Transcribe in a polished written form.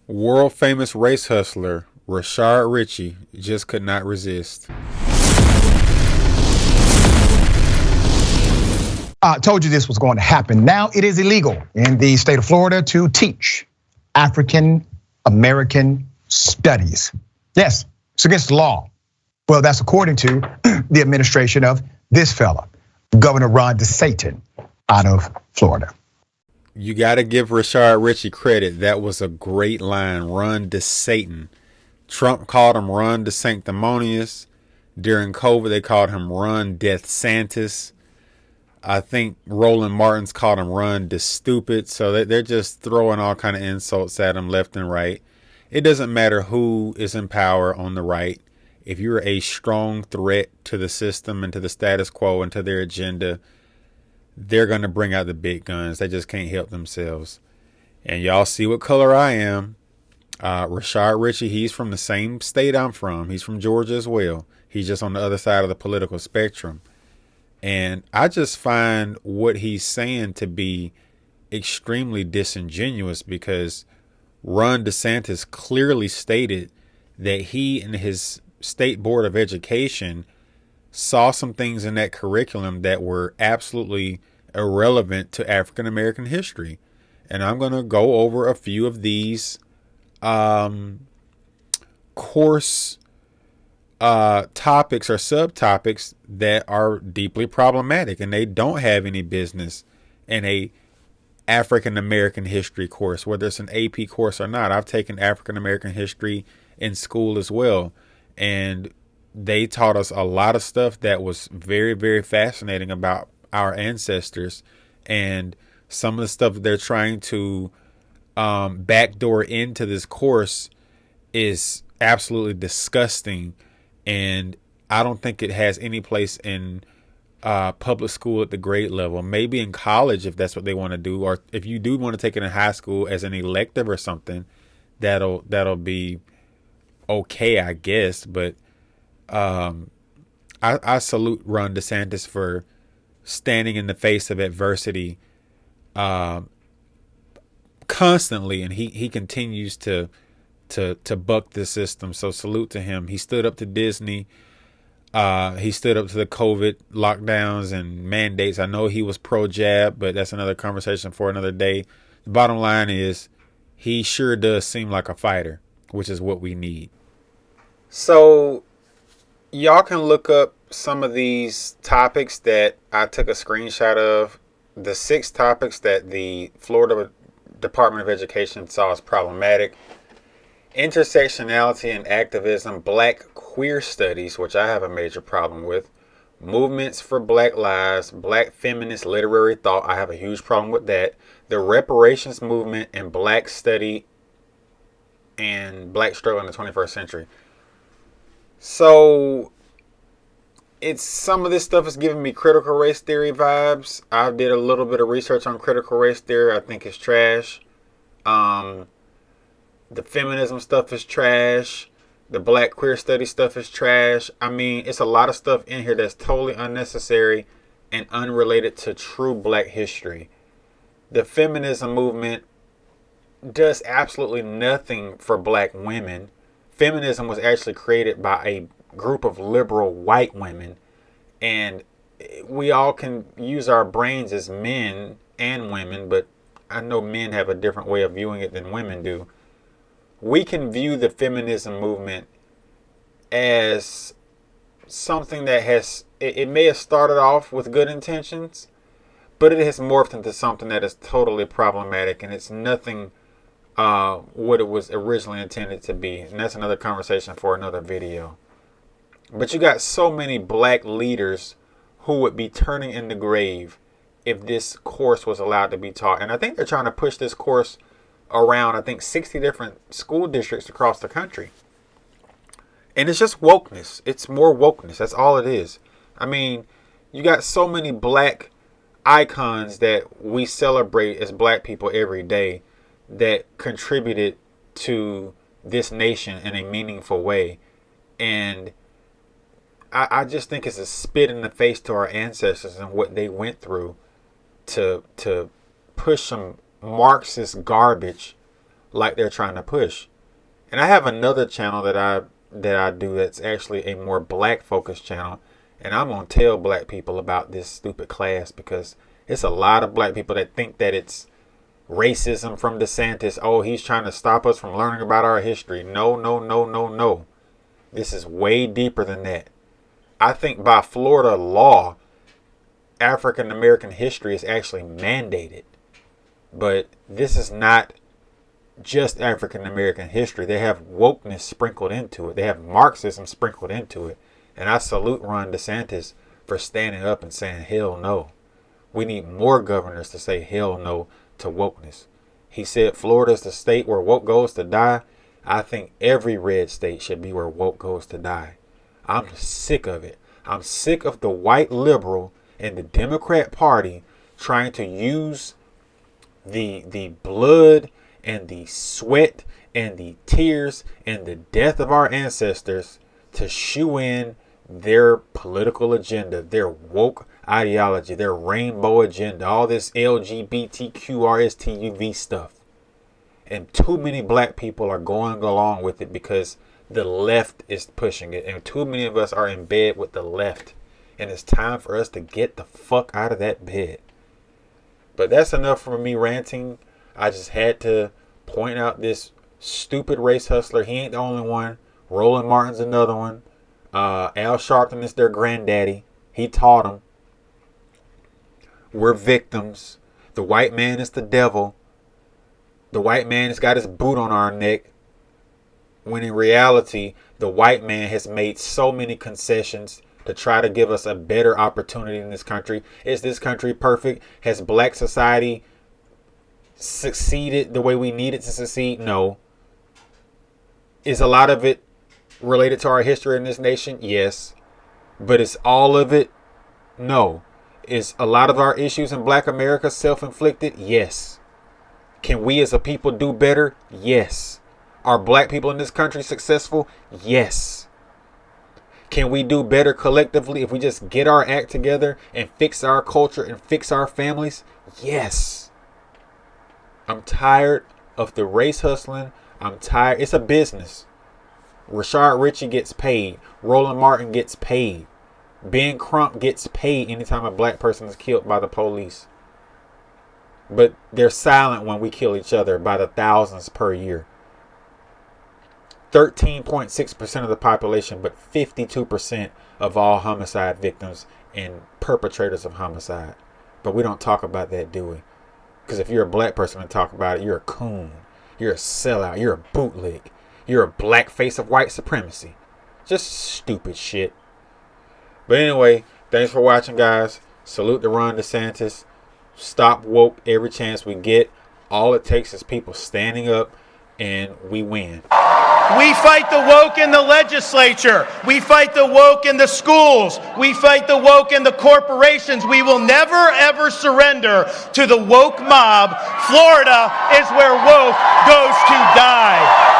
World famous race hustler Rashad Richey just could not resist. I told you this was going to happen. Now it is illegal in the state of Florida to teach African American studies. Yes, it's against the law. Well, that's according to the administration of this fella, Governor Ron DeSantis out of Florida. You got to give Rashad Richey credit. That was a great line. Run to Satan. Trump called him Run to Sanctimonious. During COVID, they called him Run DeSantis. I think Roland Martin's called him Run to Stupid. So they're just throwing all kind of insults at him left and right. It doesn't matter who is in power on the right. If you're a strong threat to the system and to the status quo and to their agenda, they're going to bring out the big guns. They just can't help themselves. And y'all see what color I am. Rashad Richey, he's from the same state I'm from. He's from Georgia as well. He's just on the other side of the political spectrum. And I just find what he's saying to be extremely disingenuous, because Ron DeSantis clearly stated that he and his state board of education saw some things in that curriculum that were absolutely irrelevant to African American history. And I'm going to go over a few of these course topics or subtopics that are deeply problematic, and they don't have any business in a African American history course, whether it's an AP course or not. I've taken African American history in school as well, and they taught us a lot of stuff that was very, very fascinating about our ancestors, and some of the stuff that they're trying to backdoor into this course is absolutely disgusting, and I don't think it has any place in public school at the grade level. Maybe in college if that's what they want to do, or if you do want to take it in high school as an elective or something, that'll be okay, I guess. But I salute Ron DeSantis for standing in the face of adversity constantly, and he continues to buck the system. So salute to him. He stood up to Disney. He stood up to the COVID lockdowns and mandates. I know he was pro-jab, but that's another conversation for another day. The bottom line is he sure does seem like a fighter, which is what we need. So y'all can look up some of these topics that I took a screenshot of. The 6 topics that the Florida Department of Education saw as problematic: intersectionality and activism, black queer studies, which I have a major problem with, movements for black lives, black feminist literary thought, I have a huge problem with that, the reparations movement, and black study and black struggle in the 21st century. So it's some of this stuff is giving me critical race theory vibes. I did a little bit of research on critical race theory. I think it's trash. The feminism stuff is trash. The black queer study stuff is trash. I mean, it's a lot of stuff in here that's totally unnecessary and unrelated to true black history. The feminism movement does absolutely nothing for black women. Feminism was actually created by a group of liberal white women, and we all can use our brains as men and women, but I know men have a different way of viewing it than women do. We can view the feminism movement as something that it may have started off with good intentions, but it has morphed into something that is totally problematic, and it's nothing what it was originally intended to be. And that's another conversation for another video. But you got so many black leaders who would be turning in the grave if this course was allowed to be taught. And I think they're trying to push this course around, I think, 60 different school districts across the country. And it's just wokeness. It's more wokeness. That's all it is. I mean, you got so many black icons that we celebrate as black people every day that contributed to this nation in a meaningful way. And I just think it's a spit in the face to our ancestors and what they went through to push some Marxist garbage like they're trying to push. And I have another channel that I do that's actually a more black focused channel, and I'm gonna tell black people about this stupid class, because it's a lot of black people that think that it's racism from DeSantis. Oh, he's trying to stop us from learning about our history. No, no, no, no, no. This is way deeper than that. I think by Florida law, African American history is actually mandated. But this is not just African American history. They have wokeness sprinkled into it. They have Marxism sprinkled into it. And I salute Ron DeSantis for standing up and saying, hell no. We need more governors to say hell no to wokeness. He said Florida's the state where woke goes to die. I think every red state should be where woke goes to die. I'm sick of it. I'm sick of the white liberal and the Democrat Party trying to use the blood and the sweat and the tears and the death of our ancestors to shoe in their political agenda, their woke ideology, their rainbow agenda, all this LGBTQRSTUV stuff. And too many black people are going along with it because the left is pushing it. And too many of us are in bed with the left. And it's time for us to get the fuck out of that bed. But that's enough for me ranting. I just had to point out this stupid race hustler. He ain't the only one. Roland Martin's another one. Al Sharpton is their granddaddy. He taught them. We're victims. The white man is the devil. The white man has got his boot on our neck. When in reality, the white man has made so many concessions to try to give us a better opportunity in this country. Is this country perfect? Has black society succeeded the way we need it to succeed? No. Is a lot of it related to our history in this nation? Yes. But is all of it? No. Is a lot of our issues in black America self-inflicted? Yes. Can we as a people do better? Yes. Are black people in this country successful? Yes. Can we do better collectively if we just get our act together and fix our culture and fix our families? Yes. I'm tired of the race hustling. I'm tired. It's a business. Rashad Richey gets paid. Roland Martin gets paid. Ben Crump gets paid anytime a black person is killed by the police. But they're silent when we kill each other by the thousands per year. 13.6% of the population, but 52% of all homicide victims and perpetrators of homicide. But we don't talk about that, do we? Because if you're a black person and talk about it, you're a coon. You're a sellout. You're a bootleg. You're a black face of white supremacy. Just stupid shit. But anyway, thanks for watching, guys. Salute to Ron DeSantis. Stop woke every chance we get. All it takes is people standing up, and we win. We fight the woke in the legislature. We fight the woke in the schools. We fight the woke in the corporations. We will never, ever surrender to the woke mob. Florida is where woke goes to die.